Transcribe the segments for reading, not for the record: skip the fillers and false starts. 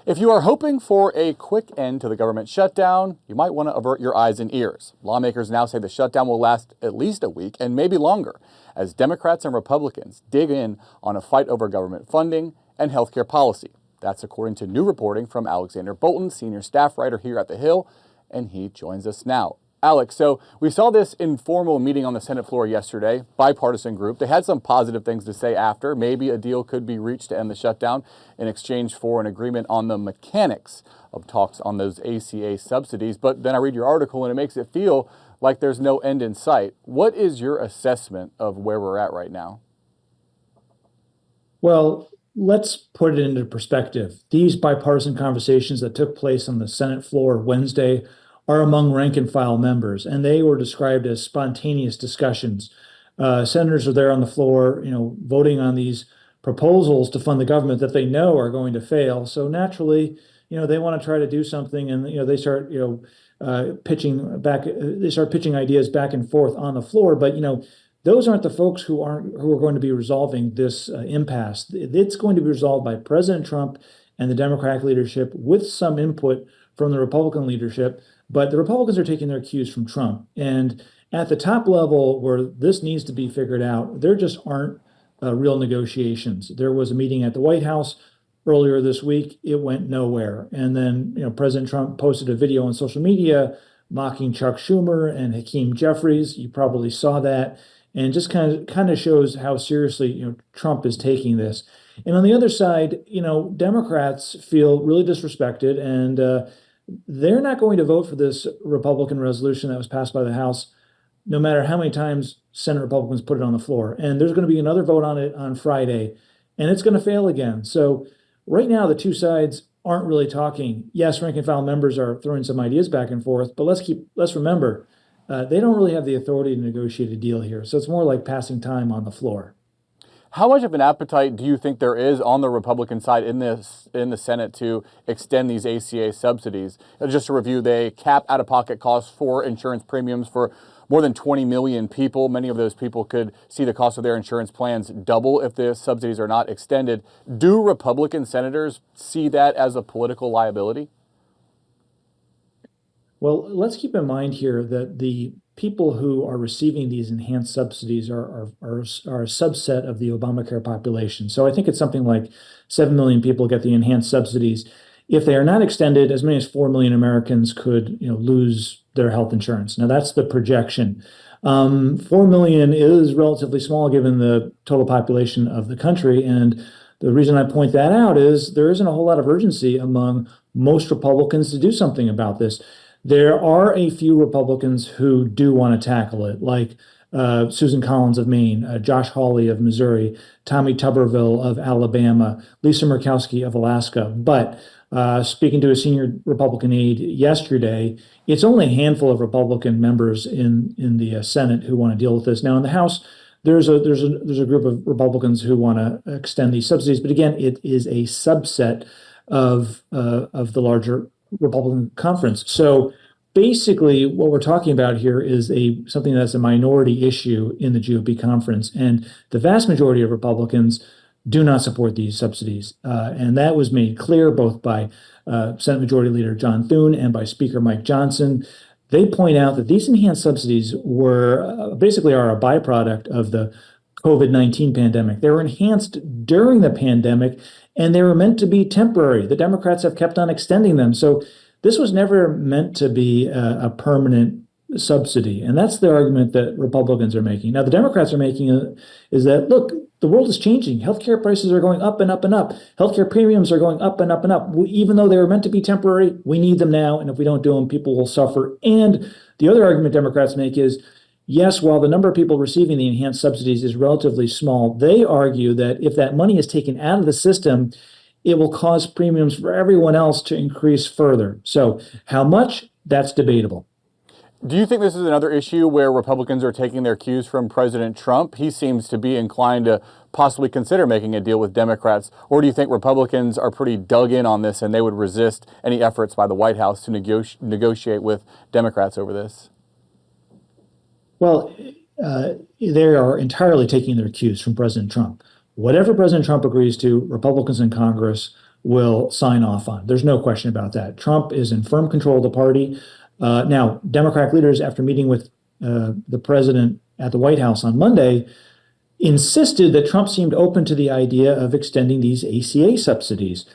If you are hoping for a quick end to the government shutdown, you might want to avert your eyes and ears. Lawmakers now say the shutdown will last at least a week and maybe longer as Democrats and Republicans dig in on a fight over government funding and healthcare policy. That's according to new reporting from Alexander Bolton, senior staff writer here at The Hill, and he joins us now. Alex, so we saw this informal meeting on the Senate floor yesterday, bipartisan group. They had some positive things to say after. Maybe a deal could be reached to end the shutdown in exchange for an agreement on the mechanics of talks on those ACA subsidies. But then I read your article and it makes it feel like there's no end in sight. What is your assessment of where we're at right now? Well, let's put it into perspective. These bipartisan conversations that took place on the Senate floor Wednesday are among rank and file members, and they were described as spontaneous discussions. Senators are there on the floor, voting on these proposals to fund the government that they know are going to fail. So naturally, they want to try to do something, and they start, pitching back. They start pitching ideas back and forth on the floor. But those aren't the folks who are going to be resolving this impasse. It's going to be resolved by President Trump and the Democratic leadership with some input from the Republican leadership. But the Republicans are taking their cues from Trump. And at the top level where this needs to be figured out, there just aren't real negotiations. There was a meeting at the White House earlier this week. It went nowhere. And then, President Trump posted a video on social media mocking Chuck Schumer and Hakeem Jeffries. You probably saw that. And just kind of shows how seriously, Trump is taking this. And on the other side, Democrats feel really disrespected, and they're not going to vote for this Republican resolution that was passed by the House, no matter how many times Senate Republicans put it on the floor. And there's going to be another vote on it on Friday, and it's going to fail again. So right now, the two sides aren't really talking. Yes, rank and file members are throwing some ideas back and forth, but let's remember, they don't really have the authority to negotiate a deal here. So it's more like passing time on the floor. How much of an appetite do you think there is on the Republican side in the Senate to extend these ACA subsidies? Just to review, they cap out-of-pocket costs for insurance premiums for more than 20 million people. Many of those people could see the cost of their insurance plans double if the subsidies are not extended. Do Republican senators see that as a political liability? Well, let's keep in mind here that the people who are receiving these enhanced subsidies are a subset of the Obamacare population. So I think it's something like 7 million people get the enhanced subsidies. If they are not extended, as many as 4 million Americans could lose their health insurance. Now, that's the projection. 4 million is relatively small given the total population of the country. And the reason I point that out is there isn't a whole lot of urgency among most Republicans to do something about this. There are a few Republicans who do want to tackle it, like Susan Collins of Maine, Josh Hawley of Missouri, Tommy Tuberville of Alabama, Lisa Murkowski of Alaska. But speaking to a senior Republican aide yesterday, it's only a handful of Republican members in the Senate who want to deal with this. Now, in the House, there's a group of Republicans who want to extend these subsidies, but again, it is a subset of the larger Republican conference. So basically what we're talking about here is something that's a minority issue in the GOP conference. And the vast majority of Republicans do not support these subsidies. And that was made clear both by Senate Majority Leader John Thune and by Speaker Mike Johnson. They point out that these enhanced subsidies are a byproduct of the COVID-19 pandemic. They were enhanced during the pandemic, and they were meant to be temporary. The Democrats have kept on extending them. So this was never meant to be a permanent subsidy. And that's the argument that Republicans are making. Now, the Democrats are making is that, look, the world is changing. Healthcare prices are going up and up and up. Healthcare premiums are going up and up and up. Even though they were meant to be temporary, we need them now. And if we don't do them, people will suffer. And the other argument Democrats make is, yes, while the number of people receiving the enhanced subsidies is relatively small, they argue that if that money is taken out of the system, it will cause premiums for everyone else to increase further. So how much? That's debatable. Do you think this is another issue where Republicans are taking their cues from President Trump? He seems to be inclined to possibly consider making a deal with Democrats. Or do you think Republicans are pretty dug in on this and they would resist any efforts by the White House to negotiate with Democrats over this? Well, they are entirely taking their cues from President Trump. Whatever President Trump agrees to, Republicans in Congress will sign off on. There's no question about that. Trump is in firm control of the party. Now, Democratic leaders, after meeting with the president at the White House on Monday, insisted that Trump seemed open to the idea of extending these ACA subsidies.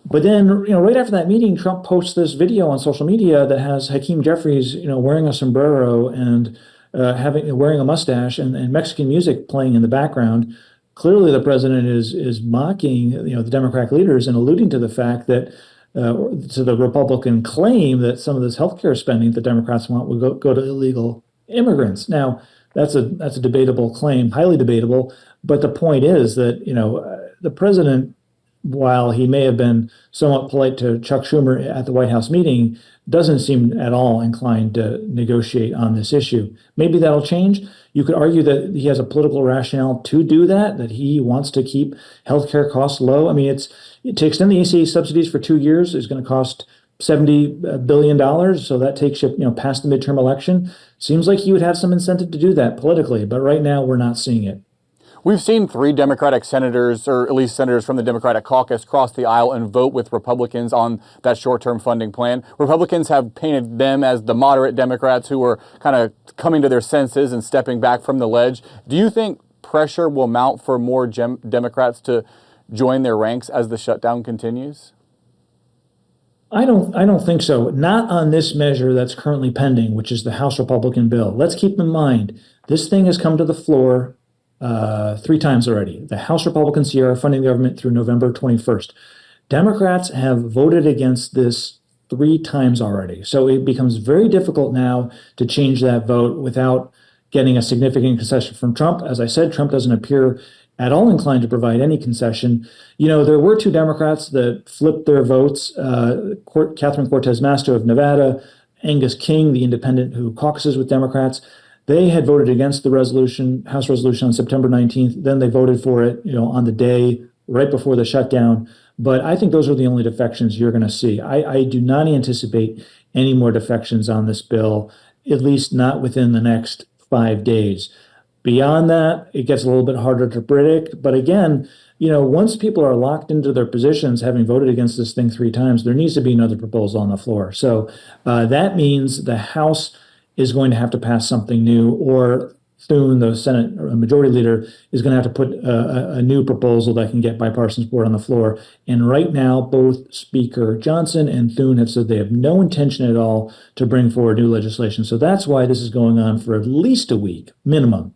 But then, right after that meeting, Trump posts this video on social media that has Hakeem Jeffries, wearing a sombrero and wearing a mustache and Mexican music playing in the background. Clearly, the president is mocking, the Democratic leaders and alluding to the fact that to the Republican claim that some of this healthcare spending that Democrats want will go to illegal immigrants. Now, that's a debatable claim, highly debatable. But the point is that the president, while he may have been somewhat polite to Chuck Schumer at the White House meeting, doesn't seem at all inclined to negotiate on this issue. Maybe that'll change. You could argue that he has a political rationale to do that he wants to keep healthcare costs low. I mean, to extend the ACA subsidies for 2 years is going to cost $70 billion. So that takes you, past the midterm election. Seems like he would have some incentive to do that politically, but right now we're not seeing it. We've seen 3 Democratic senators, or at least senators from the Democratic caucus, cross the aisle and vote with Republicans on that short-term funding plan. Republicans have painted them as the moderate Democrats who are kind of coming to their senses and stepping back from the ledge. Do you think pressure will mount for more Democrats to join their ranks as the shutdown continues? I don't think so. Not on this measure that's currently pending, which is the House Republican bill. Let's keep in mind, this thing has come to the floor 3 times already. The House Republicans here are funding the government through November 21st. Democrats have voted against this 3 times already. So it becomes very difficult now to change that vote without getting a significant concession from Trump. As I said, Trump doesn't appear at all inclined to provide any concession. There were 2 Democrats that flipped their votes, Catherine Cortez Masto of Nevada, Angus King, the independent who caucuses with Democrats. They had voted against the House resolution on September 19th. Then they voted for it, on the day right before the shutdown. But I think those are the only defections you're going to see. I do not anticipate any more defections on this bill, at least not within the next 5 days. Beyond that, it gets a little bit harder to predict. But again, once people are locked into their positions, having voted against this thing 3 times, there needs to be another proposal on the floor. So that means the House is going to have to pass something new, or Thune, the Senate Majority Leader, is going to have to put a new proposal that can get bipartisan support on the floor. And right now, both Speaker Johnson and Thune have said they have no intention at all to bring forward new legislation. So that's why this is going on for at least a week, minimum.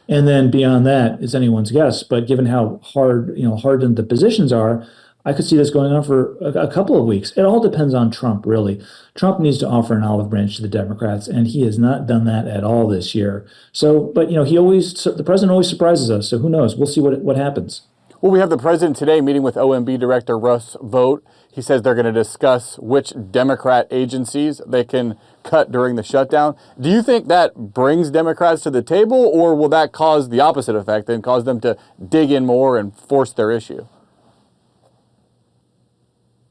And then beyond that, it's anyone's guess. But given how hardened the positions are, I could see this going on for a couple of weeks. It all depends on Trump, really. Trump needs to offer an olive branch to the Democrats, and he has not done that at all this year. So, but the president always surprises us. So who knows? We'll see what happens. Well, we have the president today meeting with OMB Director Russ Vought. He says they're going to discuss which Democrat agencies they can cut during the shutdown. Do you think that brings Democrats to the table, or will that cause the opposite effect and cause them to dig in more and force their issue?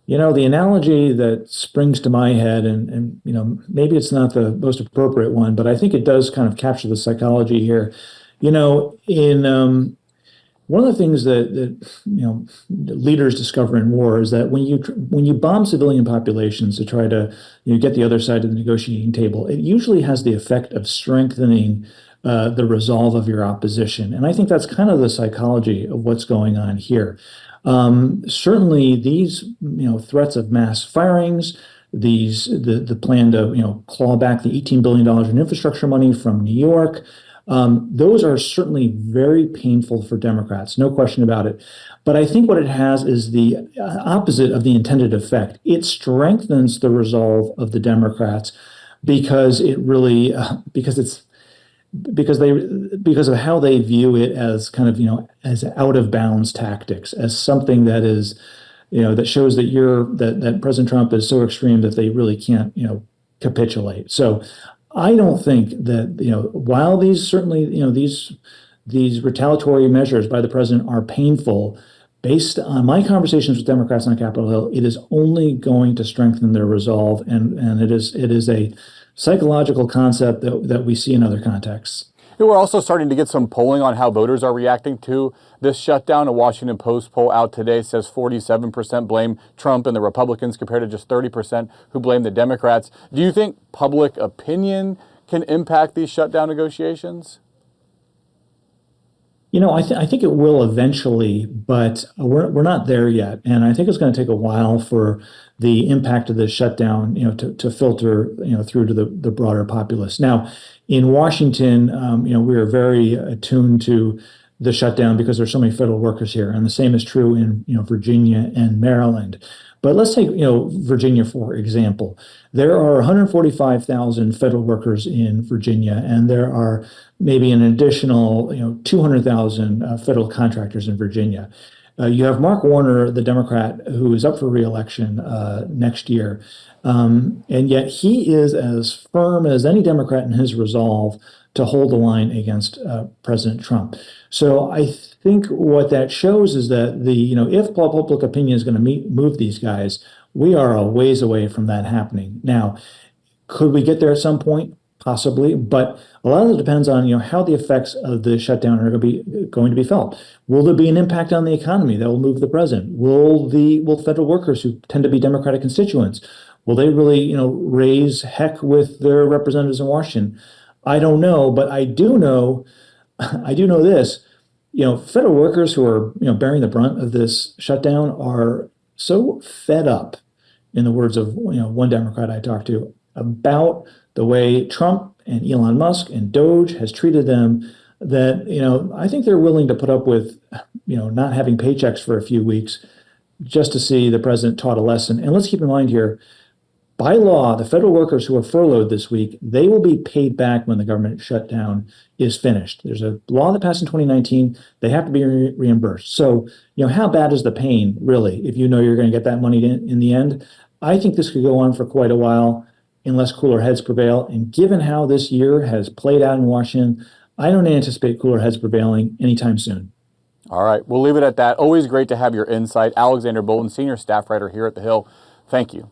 The analogy that springs to my head, and maybe it's not the most appropriate one, but I think it does kind of capture the psychology here. In one of the things that leaders discover in war is that when you bomb civilian populations to try to get the other side of the negotiating table, it usually has the effect of strengthening the resolve of your opposition. And I think that's kind of the psychology of what's going on here. Certainly, these threats of mass firings, the plan to claw back the $18 billion in infrastructure money from New York, those are certainly very painful for Democrats, no question about it. But I think what it has is the opposite of the intended effect. It strengthens the resolve of the Democrats because because of how they view it as kind of as out of bounds tactics, as something that is that shows that that President Trump is so extreme that they really can't capitulate. So I don't think that while these certainly these retaliatory measures by the president are painful, based on my conversations with Democrats on Capitol Hill, it is only going to strengthen their resolve, and it is a psychological concept that we see in other contexts. We're also starting to get some polling on how voters are reacting to this shutdown. A Washington Post poll out today says 47% blame Trump and the Republicans compared to just 30% who blame the Democrats. Do you think public opinion can impact these shutdown negotiations? I think it will eventually, but we're not there yet. And I think it's going to take a while for the impact of this shutdown, to filter, through to the broader populace. Now, in Washington, we are very attuned to the shutdown because there's so many federal workers here. And the same is true in, Virginia and Maryland. But let's take, Virginia, for example. There are 145,000 federal workers in Virginia, and there are maybe an additional, 200,000 federal contractors in Virginia. You have Mark Warner, the Democrat, who is up for re-election next year. And yet he is as firm as any Democrat in his resolve to hold the line against President Trump. So I think what that shows is that if public opinion is going to move these guys, we are a ways away from that happening. Now, could we get there at some point? Possibly, but a lot of it depends on how the effects of the shutdown are going to be felt. Will there be an impact on the economy that will move the president? Will federal workers who tend to be Democratic constituents, will they really raise heck with their representatives in Washington? I don't know, but I do know this. Federal workers who are bearing the brunt of this shutdown are so fed up, in the words of one Democrat I talked to, about the way Trump and Elon Musk and Doge has treated them, that I think they're willing to put up with not having paychecks for a few weeks just to see the president taught a lesson. And let's keep in mind here, by law, the federal workers who are furloughed this week, they will be paid back when the government shutdown is finished. There's a law that passed in 2019. They have to be reimbursed. So, how bad is the pain, really, if you're going to get that money in the end? I think this could go on for quite a while unless cooler heads prevail. And given how this year has played out in Washington, I don't anticipate cooler heads prevailing anytime soon. All right, we'll leave it at that. Always great to have your insight. Alexander Bolton, senior staff writer here at The Hill. Thank you.